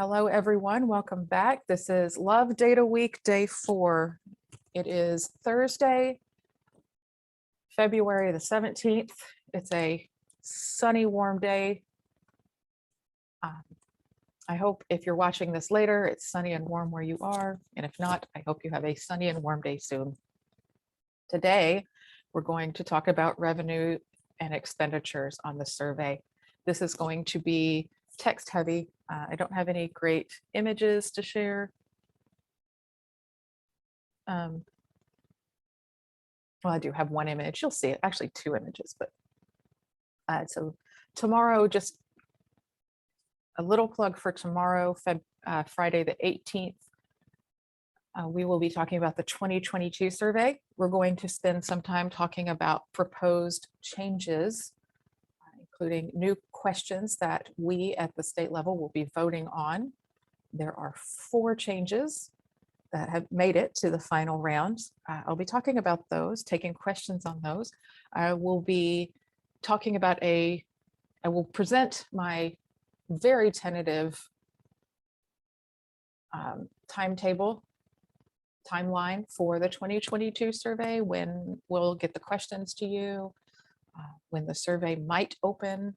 Hello, everyone. Welcome back. This is Love Data Week, Day 4. It is Thursday, February the 17th. It's a sunny, warm day. I hope if you're watching this later, it's sunny and warm where you are. And if not, I hope you have a sunny and warm day soon. Today, we're going to talk about revenue and expenditures on the survey. This is going to be text heavy. I don't have any great images to share. Well, I do have one image. You'll see it, actually 2 images, but so tomorrow, just a little plug for tomorrow, Friday the 18th. We will be talking about the 2022 survey. We're going to spend some time talking about proposed changes, including new questions that we at the state level will be voting on. There are 4 changes that have made it to the final round. I'll be talking about those, taking questions on those. I will be talking about I will present my very tentative timeline for the 2022 survey, when we'll get the questions to you, when the survey might open,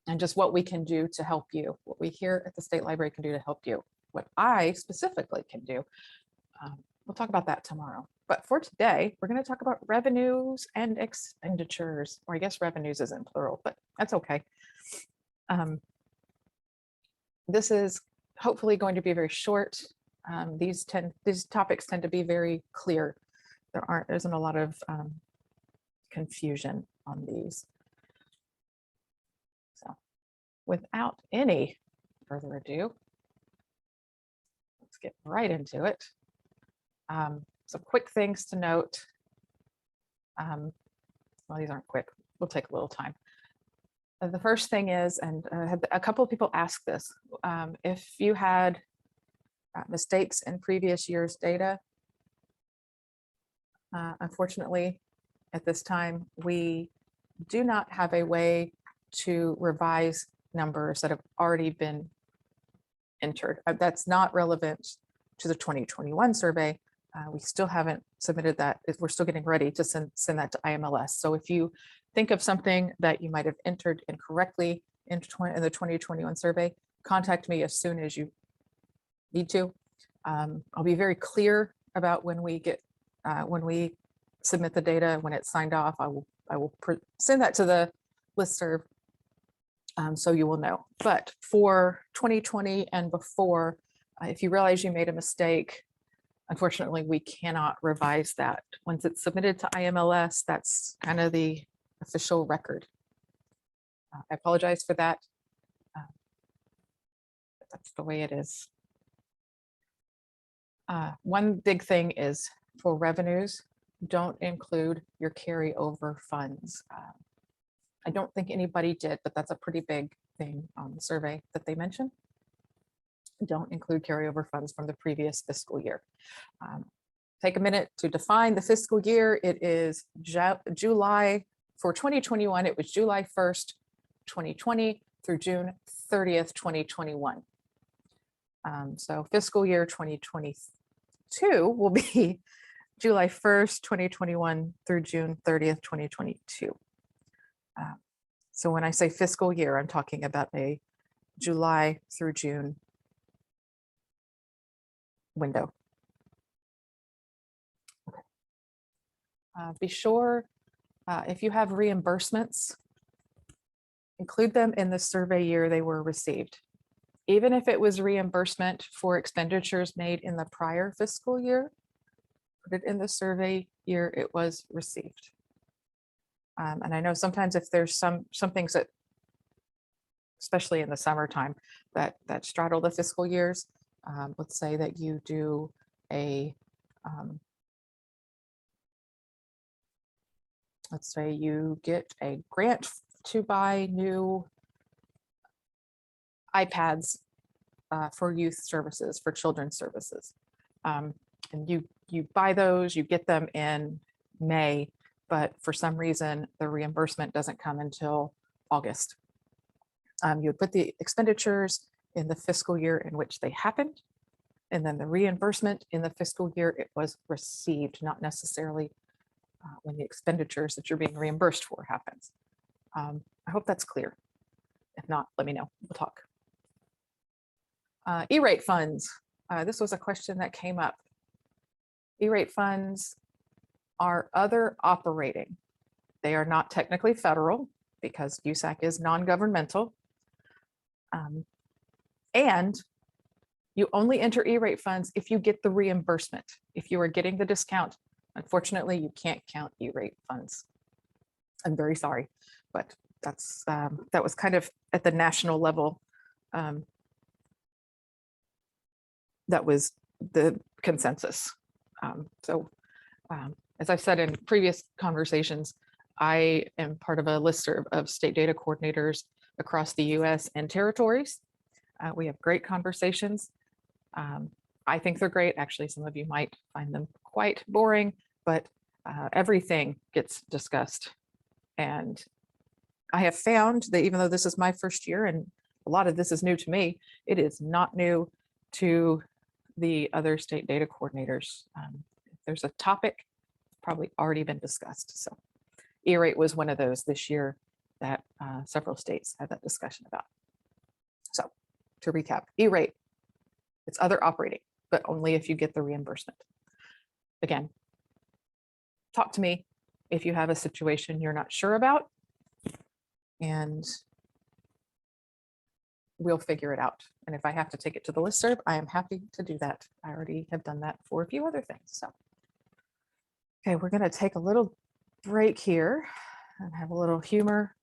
and just what we can do to help you, what we here at the State Library can do to help you, what I specifically can do. We'll talk about that tomorrow. But for today, we're going to talk about revenues and expenditures, or I guess revenues is in plural, but that's okay. This is hopefully going to be very short. These topics tend to be very clear. There isn't a lot of confusion on these. So without any further ado, let's get right into it. Some quick things to note. Well, these aren't quick. We'll take a little time. The first thing is, and I had a couple of people ask this, if you had mistakes in previous year's data, unfortunately, at this time, we do not have a way to revise numbers that have already been entered. That's not relevant to the 2021 survey. We still haven't submitted that. We're still getting ready to send that to IMLS. So if you think of something that you might have entered incorrectly in the 2021 survey, contact me as soon as you need to. I'll be very clear about when we submit the data, when it's signed off. I will send that to the listserv, so you will know. But for 2020 and before, if you realize you made a mistake, unfortunately, we cannot revise that. Once it's submitted to IMLS, that's kind of the official record. I apologize for that. But that's the way it is. One big thing is for revenues, don't include your carryover funds. I don't think anybody did, but that's a pretty big thing on the survey that they mentioned. Don't include carryover funds from the previous fiscal year. Take a minute to define the fiscal year. It is July, for 2021, it was July 1st, 2020 through June 30th, 2021. So fiscal year 2022 will be July 1st, 2021 through June 30th, 2022. So when I say fiscal year, I'm talking about a July through June window. Okay. Be sure if you have reimbursements, include them in the survey year they were received. Even if it was reimbursement for expenditures made in the prior fiscal year, put it in the survey year it was received. And I know sometimes if there's some things that, especially in the summertime, that straddle the fiscal years, let's say that you do let's say you get a grant to buy new iPads for youth services, for children's services. And you buy those, you get them in May, but for some reason the reimbursement doesn't come until August. You would put the expenditures in the fiscal year in which they happened, and then the reimbursement in the fiscal year it was received, not necessarily when the expenditures that you're being reimbursed for happens. I hope that's clear. If not, let me know. We'll talk. E-rate funds. This was a question that came up. E-rate funds are other operating. They are not technically federal because USAC is non-governmental. And you only enter E-rate funds if you get the reimbursement. If you are getting the discount, unfortunately, you can't count E-rate funds. I'm very sorry, but that's that was kind of at the national level. That was the consensus. As I've said in previous conversations, I am part of a listserv of state data coordinators across the US and territories. We have great conversations. I think they're great. Actually, some of you might find them quite boring, but everything gets discussed. And I have found that even though this is my first year and a lot of this is new to me, it is not new to the other state data coordinators. If there's a topic, it's probably already been discussed. So E-rate was one of those this year that several states had that discussion about. So to recap, E-rate, it's other operating, but only if you get the reimbursement. Again, talk to me if you have a situation you're not sure about, and we'll figure it out. And if I have to take it to the listserv, I am happy to do that. I already have done that for a few other things. So, okay, we're going to take a little break here and have a little humor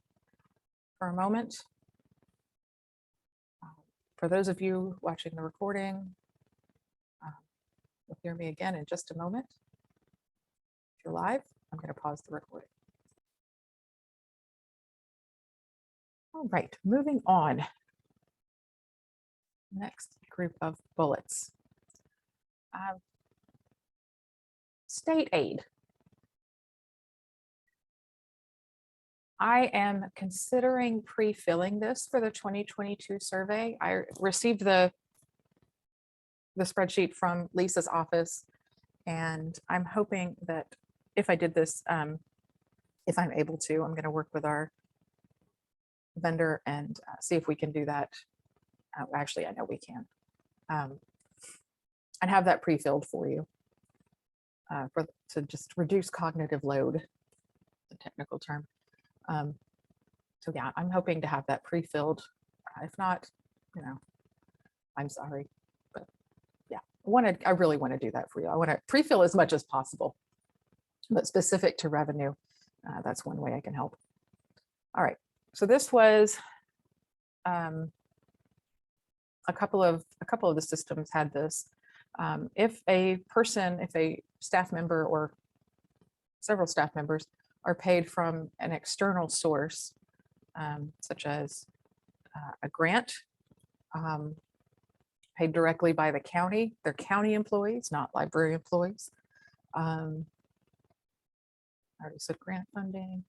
for a moment. For those of you watching the recording, you'll hear me again in just a moment. If you're live, I'm going to pause the recording. All right, moving on. Next group of bullets. State aid. I am considering pre-filling this for the 2022 survey. I received the spreadsheet from Lisa's office, and I'm hoping that if I did this, if I'm able to, I'm going to work with our vendor and see if we can do that. Actually, I know we can. And have that pre-filled for you to just reduce cognitive load, the technical term. So yeah, I'm hoping to have that pre-filled. If not, you know, I'm sorry, but yeah, I really want to do that for you. I want to pre-fill as much as possible, but specific to revenue, that's one way I can help. All right, so this was a couple of the systems had this. If a staff member or several staff members are paid from an external source, such as a grant, paid directly by the county, they're county employees, not library employees. I already said grant funding.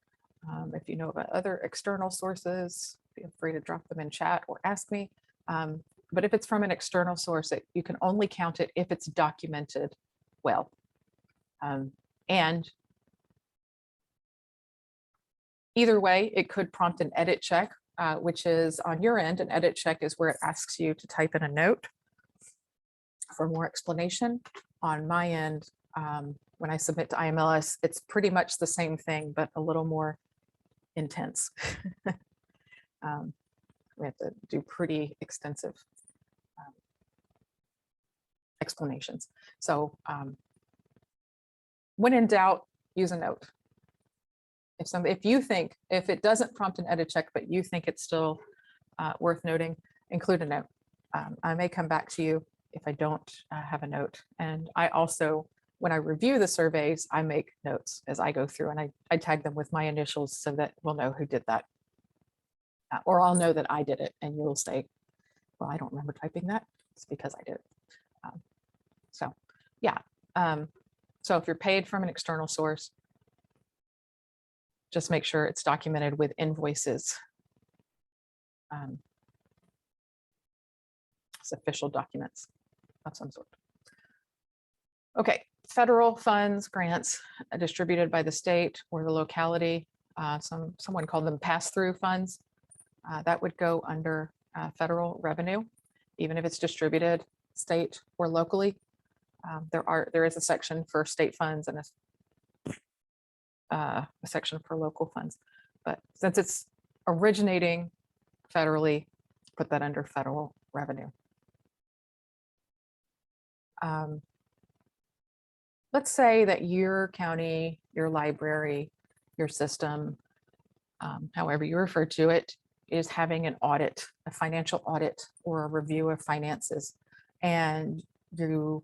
If you know about other external sources, feel free to drop them in chat or ask me. But if it's from an external source, you can only count it if it's documented well. And either way, it could prompt an edit check, which is on your end. An edit check is where it asks you to type in a note for more explanation. On my end, when I submit to IMLS, it's pretty much the same thing, but a little more intense. We have to do pretty extensive explanations. So when in doubt, use a note. If it doesn't prompt an edit check, but you think it's still worth noting, include a note. I may come back to you if I don't have a note. And I also, when I review the surveys, I make notes as I go through, and I tag them with my initials so that we'll know who did that. Or I'll know that I did it, and you'll say, well, I don't remember typing that. It's because I did it. So yeah. So if you're paid from an external source, just make sure it's documented with invoices It's official documents of some sort. Okay, federal funds, grants distributed by the state or the locality. Someone called them pass-through funds. That would go under federal revenue, even if it's distributed state or locally. There is a section for state funds and a section for local funds. But since it's originating federally, put that under federal revenue. Let's say that your county, your library, your system, however you refer to it, is having an audit, a financial audit or a review of finances. And you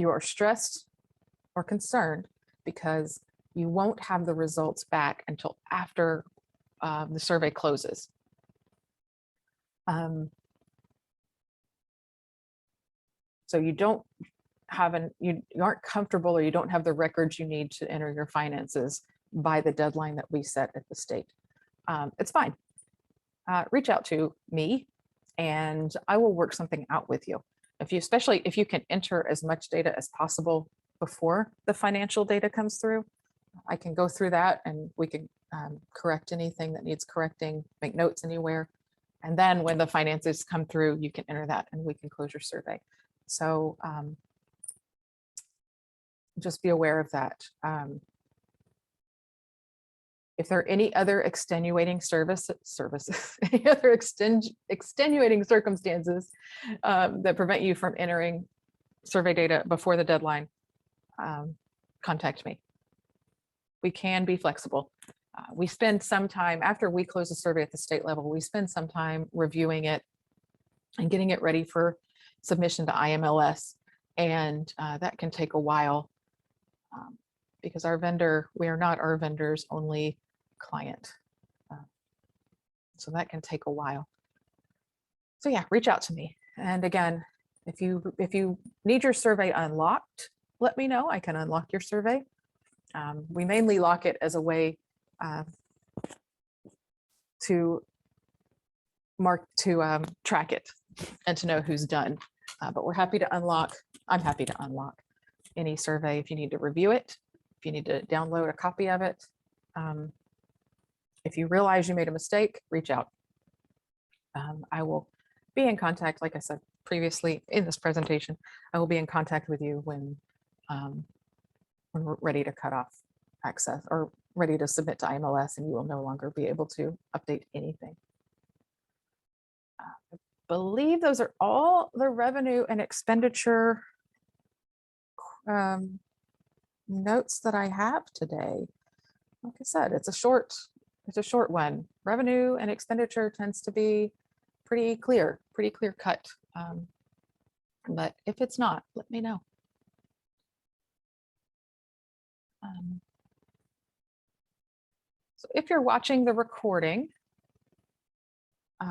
are stressed or concerned because you won't have the results back until after the survey closes. So you don't have you aren't comfortable or you don't have the records you need to enter your finances by the deadline that we set at the state. It's fine. Reach out to me and I will work something out with you. Especially if you can enter as much data as possible before the financial data comes through, I can go through that and we can correct anything that needs correcting, make notes anywhere. And then when the finances come through, you can enter that and we can close your survey. So just be aware of that. If there are any other extenuating any other extenuating circumstances that prevent you from entering survey data before the deadline, contact me. We can be flexible. We spend some time after we close the survey at the state level, we spend some time reviewing it and getting it ready for submission to IMLS. And that can take a while because our vendor, we are not our vendor's only client. So that can take a while. So yeah, reach out to me. And again, if you need your survey unlocked, let me know. I can unlock your survey. We mainly lock it as a way to track it and to know who's done. But we're happy to unlock. I'm happy to unlock any survey if you need to review it, if you need to download a copy of it. If you realize you made a mistake, reach out. I will be in contact, like I said previously in this presentation, I will be in contact with you when we're ready to cut off access or ready to submit to IMLS, and you will no longer be able to update anything. I believe those are all the revenue and expenditure notes that I have today. Like I said, it's a short one. Revenue and expenditure tends to be pretty clear cut. But if it's not, let me know. So if you're watching the recording,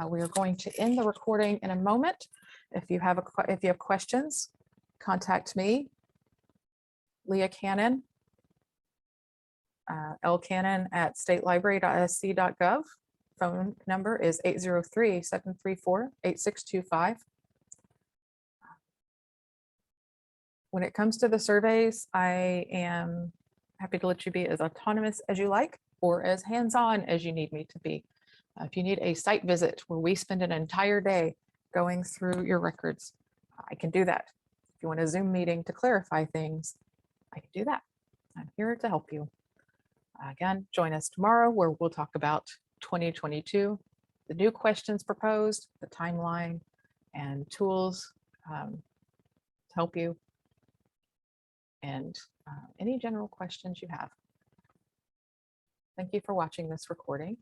we are going to end the recording in a moment. If you have questions, contact me, Leah Cannon, lcannon@statelibrary.sc.gov. Phone number is 803-734-8625. When it comes to the surveys, I am happy to let you be as autonomous as you like or as hands-on as you need me to be. If you need a site visit where we spend an entire day going through your records, I can do that. If you want a Zoom meeting to clarify things, I can do that. I'm here to help you. Again, join us tomorrow where we'll talk about 2022, the new questions proposed, the timeline, and tools to help you, and any general questions you have. Thank you for watching this recording.